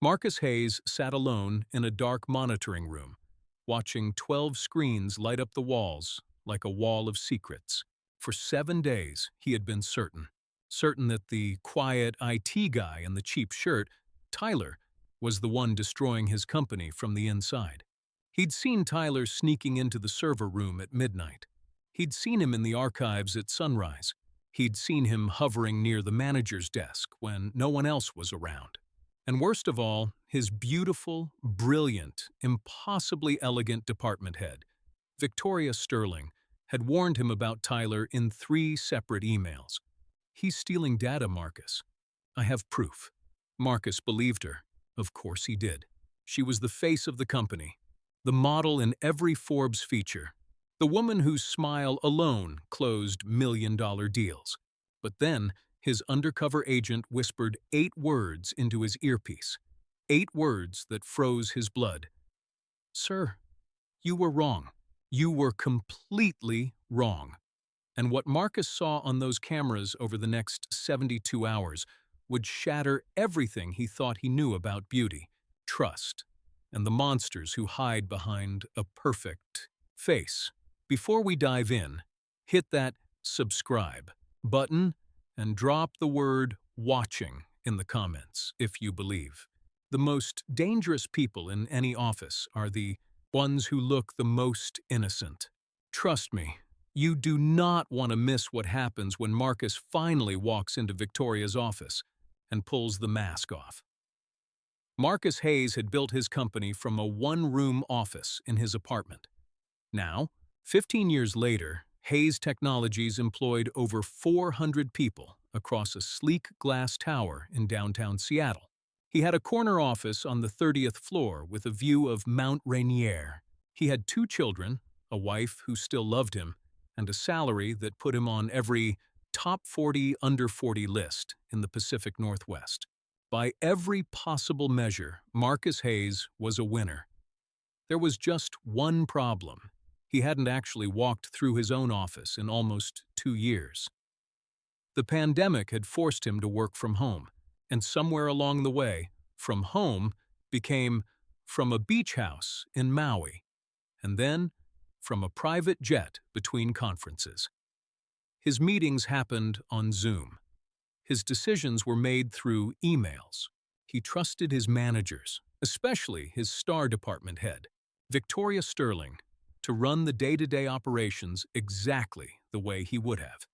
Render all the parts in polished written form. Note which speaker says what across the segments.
Speaker 1: Marcus Hayes sat alone in a dark monitoring room, watching 12 screens light up the walls like a wall of secrets. For 7 days, he had been certain that the quiet IT guy in the cheap shirt, Tyler, was the one destroying his company from the inside. He'd seen Tyler sneaking into the server room at midnight. He'd seen him in the archives at sunrise. He'd seen him hovering near the manager's desk when no one else was around. And worst of all, his beautiful, brilliant, impossibly elegant department head, Victoria Sterling, had warned him about Tyler in 3 separate emails. "He's stealing data, Marcus. I have proof." Marcus believed her. Of course he did. She was the face of the company, the model in every Forbes feature, the woman whose smile alone closed million-dollar deals. But then, his undercover agent whispered 8 words into his earpiece, 8 words that froze his blood. "Sir, you were wrong. You were completely wrong." And what Marcus saw on those cameras over the next 72 hours would shatter everything he thought he knew about beauty, trust, and the monsters who hide behind a perfect face. Before we dive in, hit that subscribe button and drop the word "watching" in the comments if you believe. The most dangerous people in any office are the ones who look the most innocent. Trust me, you do not want to miss what happens when Marcus finally walks into Victoria's office and pulls the mask off. Marcus Hayes had built his company from a one-room office in his apartment. Now, 15 years later, Hayes Technologies employed over 400 people across a sleek glass tower in downtown Seattle. He had a corner office on the 30th floor with a view of Mount Rainier. He had 2 children, a wife who still loved him, and a salary that put him on every top 40 under 40 list in the Pacific Northwest. By every possible measure, Marcus Hayes was a winner. There was just one problem. He hadn't actually walked through his own office in almost 2 years. The pandemic had forced him to work from home, and somewhere along the way, from home became from a beach house in Maui, and then from a private jet between conferences. His meetings happened on Zoom. His decisions were made through emails. He trusted his managers, especially his star department head, Victoria Sterling, to run the day-to-day operations exactly the way he would have.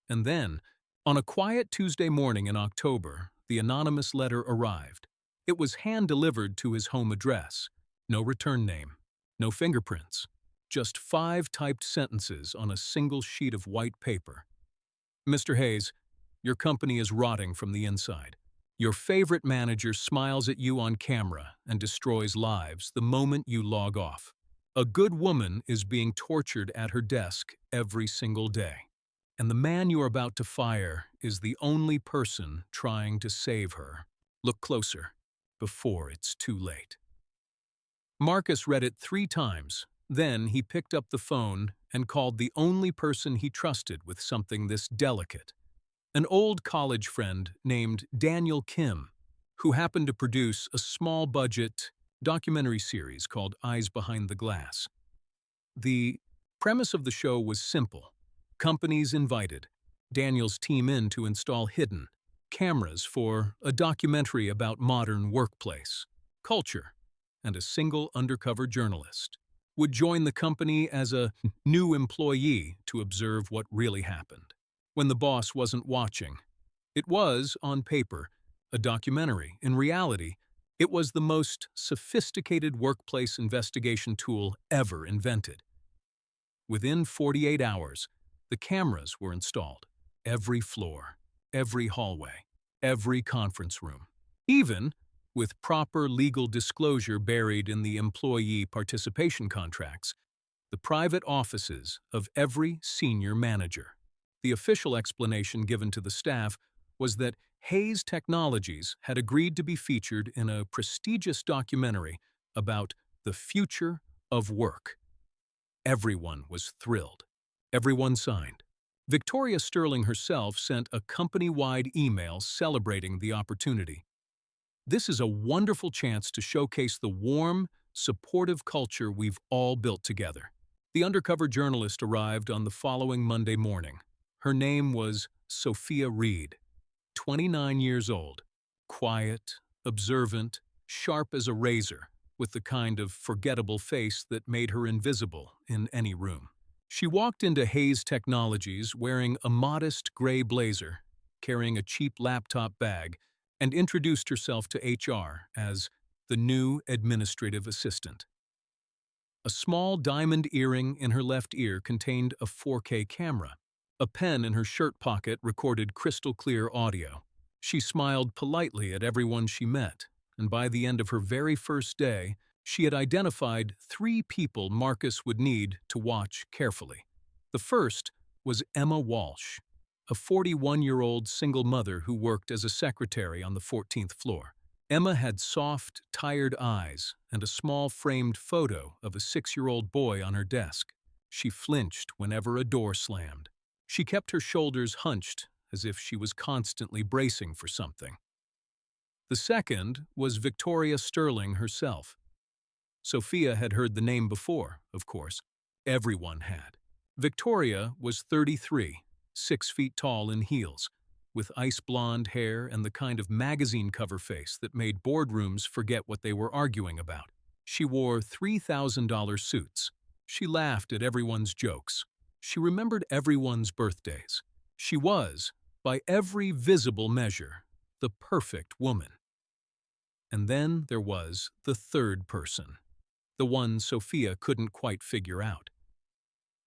Speaker 1: And then, on a quiet Tuesday morning in October, the anonymous letter arrived. It was hand-delivered to his home address. No return name, no fingerprints, just 5 typed sentences on a single sheet of white paper. "Mr. Hayes, your company is rotting from the inside. Your favorite manager smiles at you on camera and destroys lives the moment you log off. A good woman is being tortured at her desk every single day. And the man you are about to fire is the only person trying to save her. Look closer, before it's too late." Marcus read it 3 times. Then he picked up the phone and called the only person he trusted with something this delicate. An old college friend named Daniel Kim, who happened to produce a small-budget documentary series called Eyes Behind the Glass. The premise of the show was simple. Companies invited Daniel's team in to install hidden cameras for a documentary about modern workplace culture, and a single undercover journalist would join the company as a new employee to observe what really happened. When the boss wasn't watching, it was, on paper, a documentary. In reality, it was the most sophisticated workplace investigation tool ever invented. Within 48 hours, the cameras were installed. Every floor, every hallway, every conference room. Even with proper legal disclosure buried in the employee participation contracts, the private offices of every senior manager. The official explanation given to the staff was that Hayes Technologies had agreed to be featured in a prestigious documentary about the future of work. Everyone was thrilled. Everyone signed. Victoria Sterling herself sent a company-wide email celebrating the opportunity. This is a wonderful chance to showcase the warm, supportive culture we've all built together. The undercover journalist arrived on the following Monday morning. Her name was Sophia Reed, 29 years old, quiet, observant, sharp as a razor, with the kind of forgettable face that made her invisible in any room. She walked into Hayes Technologies wearing a modest gray blazer, carrying a cheap laptop bag, and introduced herself to HR as the new administrative assistant. A small diamond earring in her left ear contained a 4K camera. A pen in her shirt pocket recorded crystal-clear audio. She smiled politely at everyone she met, and by the end of her very first day, she had identified 3 people Marcus would need to watch carefully. The first was Emma Walsh, a 41-year-old single mother who worked as a secretary on the 14th floor. Emma had soft, tired eyes and a small framed photo of a 6-year-old boy on her desk. She flinched whenever a door slammed. She kept her shoulders hunched as if she was constantly bracing for something. The second was Victoria Sterling herself. Sophia had heard the name before, of course. Everyone had. Victoria was 33, 6 feet tall in heels, with ice blonde hair and the kind of magazine cover face that made boardrooms forget what they were arguing about. She wore $3,000 suits. She laughed at everyone's jokes. She remembered everyone's birthdays. She was, by every visible measure, the perfect woman. And then there was the third person, the one Sophia couldn't quite figure out.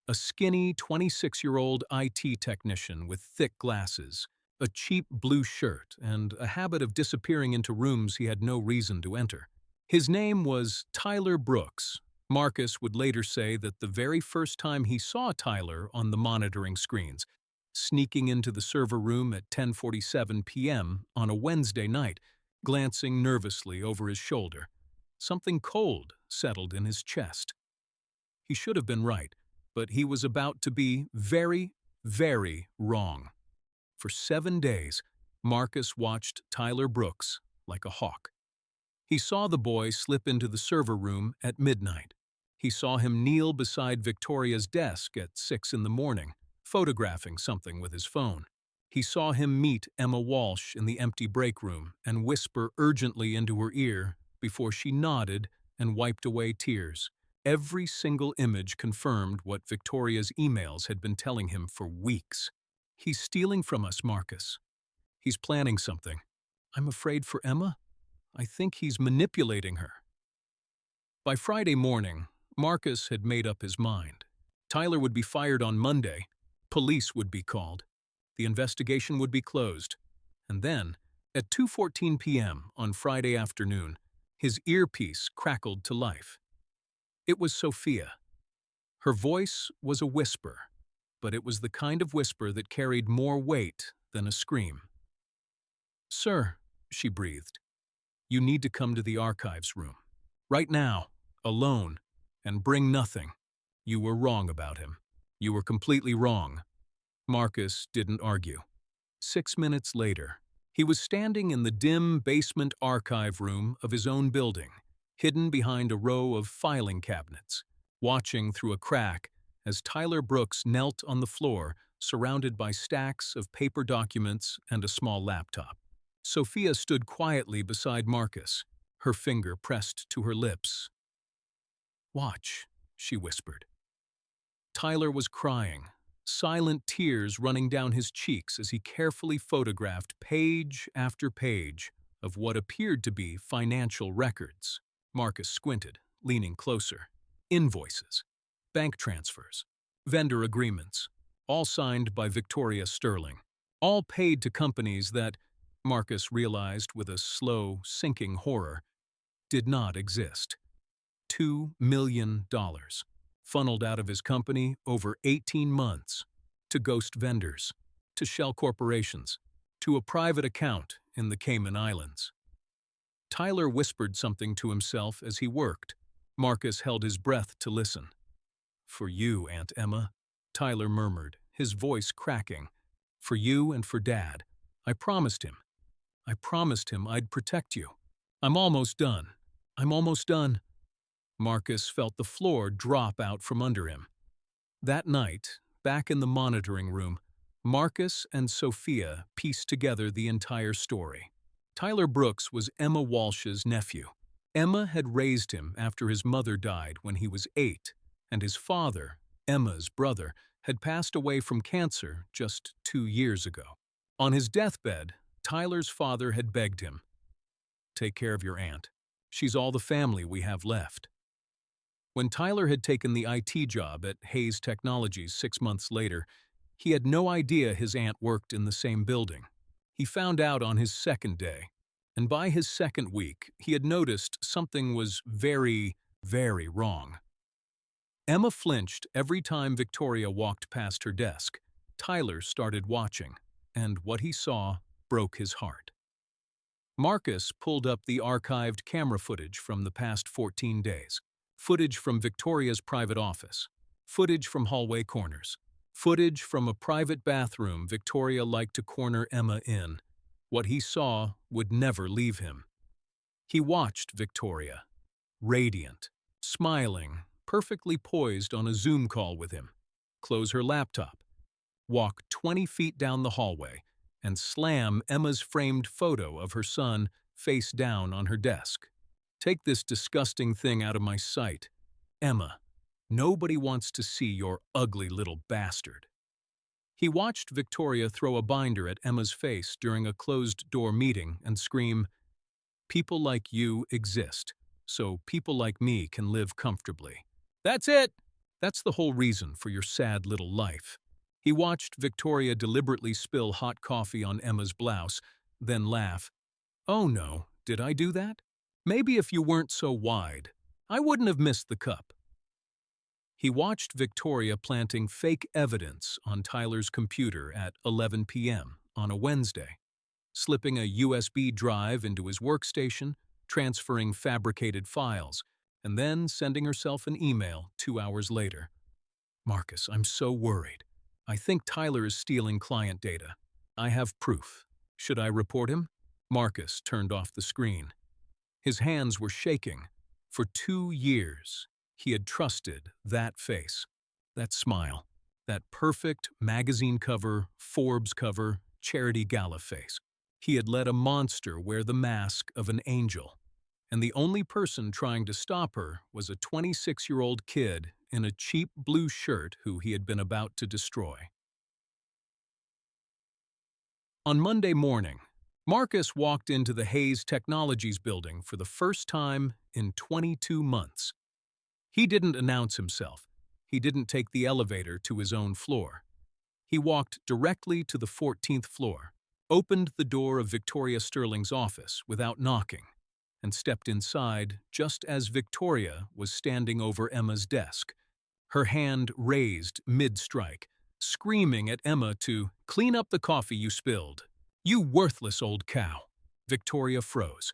Speaker 1: A skinny 26-year-old IT technician with thick glasses, a cheap blue shirt, and a habit of disappearing into rooms he had no reason to enter. His name was Tyler Brooks. Marcus would later say that the very first time he saw Tyler on the monitoring screens, sneaking into the server room at 10:47 p.m. on a Wednesday night, glancing nervously over his shoulder, something cold settled in his chest. He should have been right, but he was about to be very, very wrong. For 7 days, Marcus watched Tyler Brooks like a hawk. He saw the boy slip into the server room at midnight. He saw him kneel beside Victoria's desk at 6 in the morning, photographing something with his phone. He saw him meet Emma Walsh in the empty break room and whisper urgently into her ear before she nodded and wiped away tears. Every single image confirmed what Victoria's emails had been telling him for weeks. He's stealing from us, Marcus. He's planning something. I'm afraid for Emma. I think he's manipulating her. By Friday morning, Marcus had made up his mind. Tyler would be fired on Monday. Police would be called. The investigation would be closed. And then, at 2:14 p.m. on Friday afternoon, his earpiece crackled to life. It was Sophia. Her voice was a whisper, but it was the kind of whisper that carried more weight than a scream. "Sir," she breathed, "you need to come to the archives room. Right now, alone, and bring nothing. You were wrong about him. You were completely wrong." Marcus didn't argue. 6 minutes later, he was standing in the dim basement archive room of his own building, hidden behind a row of filing cabinets, watching through a crack as Tyler Brooks knelt on the floor, surrounded by stacks of paper documents and a small laptop. Sophia stood quietly beside Marcus, her finger pressed to her lips. "Watch," she whispered. Tyler was crying, silent tears running down his cheeks as he carefully photographed page after page of what appeared to be financial records. Marcus squinted, leaning closer. Invoices, bank transfers, vendor agreements, all signed by Victoria Sterling, all paid to companies that, Marcus realized with a slow, sinking horror, did not exist. $2 million, funneled out of his company over 18 months, to ghost vendors, to shell corporations, to a private account in the Cayman Islands. Tyler whispered something to himself as he worked. Marcus held his breath to listen. "For you, Aunt Emma," Tyler murmured, his voice cracking. "For you and for Dad. I promised him. I promised him I'd protect you." I'm almost done. I'm almost done. Marcus felt the floor drop out from under him. That night, back in the monitoring room, Marcus and Sophia pieced together the entire story. Tyler Brooks was Emma Walsh's nephew. Emma had raised him after his mother died when he was 8, and his father, Emma's brother, had passed away from cancer just 2 years ago. On his deathbed, Tyler's father had begged him, "Take care of your aunt. She's all the family we have left." When Tyler had taken the IT job at Hayes Technologies 6 months later, he had no idea his aunt worked in the same building. He found out on his second day, and by his second week, he had noticed something was very, very wrong. Emma flinched every time Victoria walked past her desk. Tyler started watching, and what he saw broke his heart. Marcus pulled up the archived camera footage from the past 14 days. Footage from Victoria's private office. Footage from hallway corners. Footage from a private bathroom Victoria liked to corner Emma in. What he saw would never leave him. He watched Victoria, radiant, smiling, perfectly poised on a Zoom call with him, close her laptop, walk 20 feet down the hallway, and slam Emma's framed photo of her son face down on her desk. "Take this disgusting thing out of my sight. Emma, nobody wants to see your ugly little bastard." He watched Victoria throw a binder at Emma's face during a closed-door meeting and scream, "People like you exist, so people like me can live comfortably. That's it! That's the whole reason for your sad little life." He watched Victoria deliberately spill hot coffee on Emma's blouse, then laugh. "Oh no, did I do that? Maybe if you weren't so wide, I wouldn't have missed the cup." He watched Victoria planting fake evidence on Tyler's computer at 11 p.m. on a Wednesday, slipping a USB drive into his workstation, transferring fabricated files, and then sending herself an email 2 hours later. "Marcus, I'm so worried. I think Tyler is stealing client data. I have proof. Should I report him?" Marcus turned off the screen. His hands were shaking. For 2 years, he had trusted that face, that smile, that perfect magazine cover, Forbes cover, charity gala face. He had let a monster wear the mask of an angel, and the only person trying to stop her was a 26-year-old kid in a cheap blue shirt who he had been about to destroy. On Monday morning, Marcus walked into the Hayes Technologies building for the first time in 22 months. He didn't announce himself. He didn't take the elevator to his own floor. He walked directly to the 14th floor, opened the door of Victoria Sterling's office without knocking, and stepped inside just as Victoria was standing over Emma's desk, her hand raised mid-strike, screaming at Emma to clean up the coffee you spilled. "You worthless old cow." Victoria froze.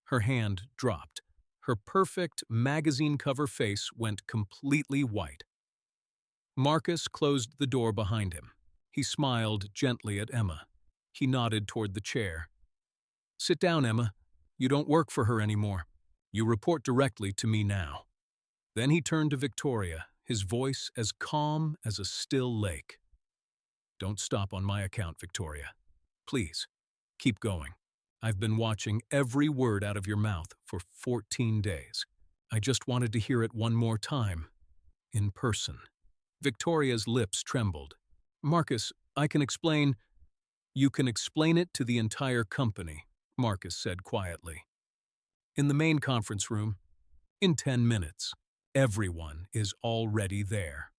Speaker 1: Her hand dropped. Her perfect magazine cover face went completely white. Marcus closed the door behind him. He smiled gently at Emma. He nodded toward the chair. "Sit down, Emma. You don't work for her anymore. You report directly to me now." Then he turned to Victoria, his voice as calm as a still lake. "Don't stop on my account, Victoria. Please, keep going. I've been watching every word out of your mouth for 14 days. I just wanted to hear it one more time, in person." Victoria's lips trembled. "Marcus, I can explain—" "You can explain it to the entire company," Marcus said quietly. "In the main conference room, in 10 minutes. Everyone is already there."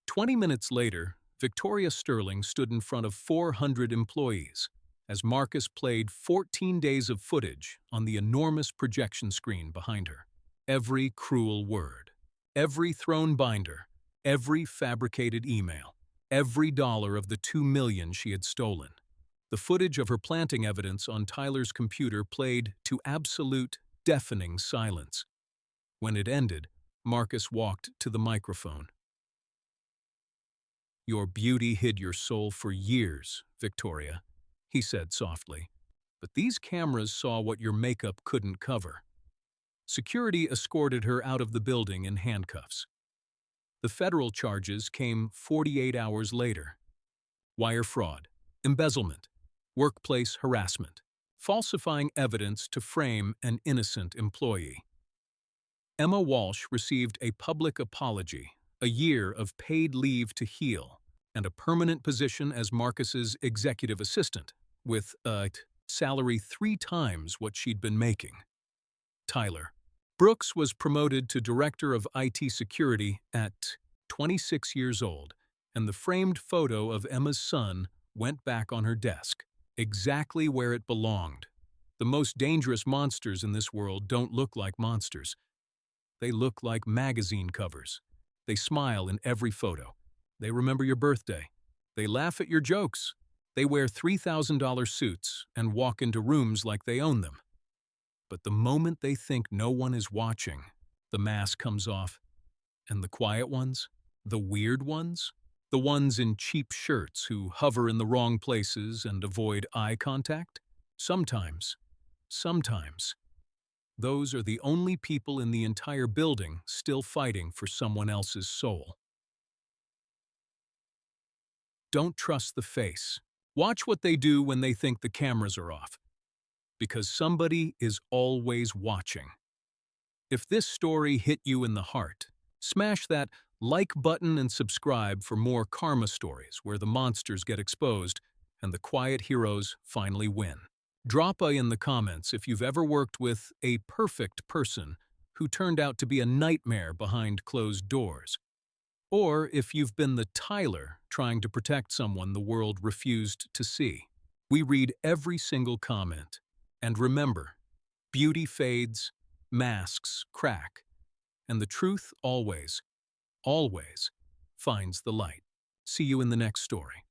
Speaker 1: 20 minutes later, Victoria Sterling stood in front of 400 employees as Marcus played 14 days of footage on the enormous projection screen behind her. Every cruel word, every thrown binder, every fabricated email, every dollar of the $2 million she had stolen. The footage of her planting evidence on Tyler's computer played to absolute, deafening silence. When it ended, Marcus walked to the microphone. "Your beauty hid your soul for years, Victoria," he said softly. But these cameras saw what your makeup couldn't cover. Security escorted her out of the building in handcuffs. The federal charges came 48 hours later. Wire fraud, embezzlement, workplace harassment, falsifying evidence to frame an innocent employee. Emma Walsh received a public apology, a year of paid leave to heal, and a permanent position as Marcus's executive assistant, with a salary 3 times what she'd been making. Tyler Brooks was promoted to director of IT security at 26 years old, and the framed photo of Emma's son went back on her desk, exactly where it belonged. The most dangerous monsters in this world don't look like monsters. They look like magazine covers. They smile in every photo. They remember your birthday. They laugh at your jokes. They wear $3,000 suits and walk into rooms like they own them. But the moment they think no one is watching, the mask comes off. And the quiet ones? The weird ones? The ones in cheap shirts who hover in the wrong places and avoid eye contact? Sometimes, those are the only people in the entire building still fighting for someone else's soul. Don't trust the face. Watch what they do when they think the cameras are off, because somebody is always watching. If this story hit you in the heart, smash that like button and subscribe for more karma stories where the monsters get exposed and the quiet heroes finally win. Drop a in the comments if you've ever worked with a perfect person who turned out to be a nightmare behind closed doors. Or if you've been the Tyler trying to protect someone the world refused to see. We read every single comment. And remember, beauty fades, masks crack, and the truth always finds the light. See you in the next story.